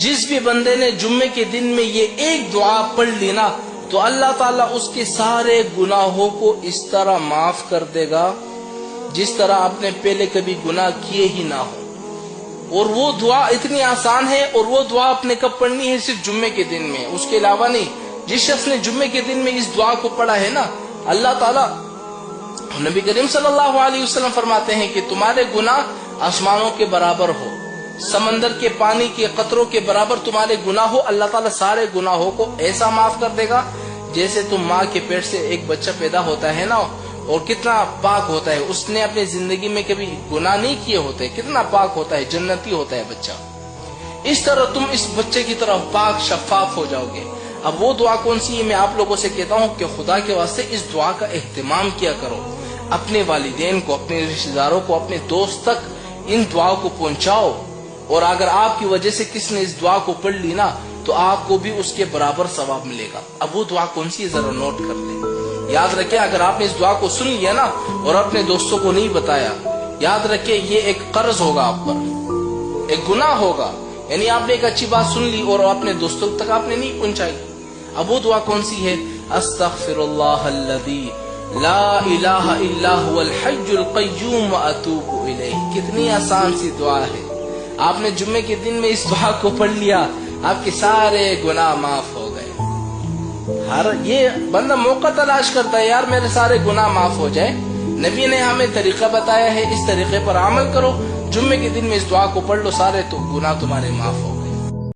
جس بھی بندے نے جمعے کے دن میں یہ ایک دعا پڑھ لی نا تو اللہ تعالیٰ اس کے سارے گناہوں کو اس طرح معاف کر دے گا جس طرح آپ نے پہلے کبھی گناہ کیے ہی نہ ہو. اور وہ دعا اتنی آسان ہے، اور وہ دعا آپ نے کب پڑھنی ہے؟ صرف جمعے کے دن میں، اس کے علاوہ نہیں. جس شخص نے جمعے کے دن میں اس دعا کو پڑھا ہے نا، اللہ تعالیٰ، نبی کریم صلی اللہ علیہ وسلم فرماتے ہیں کہ تمہارے گناہ آسمانوں کے برابر ہو، سمندر کے پانی کے قطروں کے برابر تمہارے گناہ ہو، اللہ تعالیٰ سارے گناہوں کو ایسا معاف کر دے گا جیسے تم ماں کے پیٹ سے ایک بچہ پیدا ہوتا ہے نا، اور کتنا پاک ہوتا ہے، اس نے اپنی زندگی میں کبھی گناہ نہیں کیے ہوتے، کتنا پاک ہوتا ہے، جنتی ہوتا ہے بچہ. اس طرح تم اس بچے کی طرح پاک شفاف ہو جاؤ گے. اب وہ دعا کون سی ہے؟ میں آپ لوگوں سے کہتا ہوں کہ خدا کے واسطے اس دعا کا اہتمام کیا کرو. اپنے والدین کو، اپنے رشتہ داروں کو، اپنے دوست تک ان دعا کو پہنچاؤ. اور اگر آپ کی وجہ سے کس نے اس دعا کو پڑھ لی نا تو آپ کو بھی اس کے برابر ثواب ملے گا. اب وہ دعا کون سی ہے ذرا نوٹ کر لیں. یاد رکھیں، اگر آپ نے اس دعا کو سن لیا نا اور اپنے دوستوں کو نہیں بتایا، یاد رکھیں یہ ایک قرض ہوگا آپ پر، ایک گناہ ہوگا. یعنی آپ نے ایک اچھی بات سن لی اور اپنے دوستوں تک آپ نے نہیں پہنچائی. اب وہ دعا کون سی ہے؟ استغفر اللہ الذی لا الہ الا هو الحی القیوم واتوب الیہ. کتنی آسان سی دعا ہے. آپ نے جمعے کے دن میں اس دعا کو پڑھ لیا، آپ کے سارے گناہ معاف ہو گئے. یہ بندہ موقع تلاش کرتا ہے، یار میرے سارے گناہ معاف ہو جائے. نبی نے ہمیں طریقہ بتایا ہے، اس طریقے پر عمل کرو. جمعے کے دن میں اس دعا کو پڑھ لو، سارے تو گناہ تمہارے معاف ہو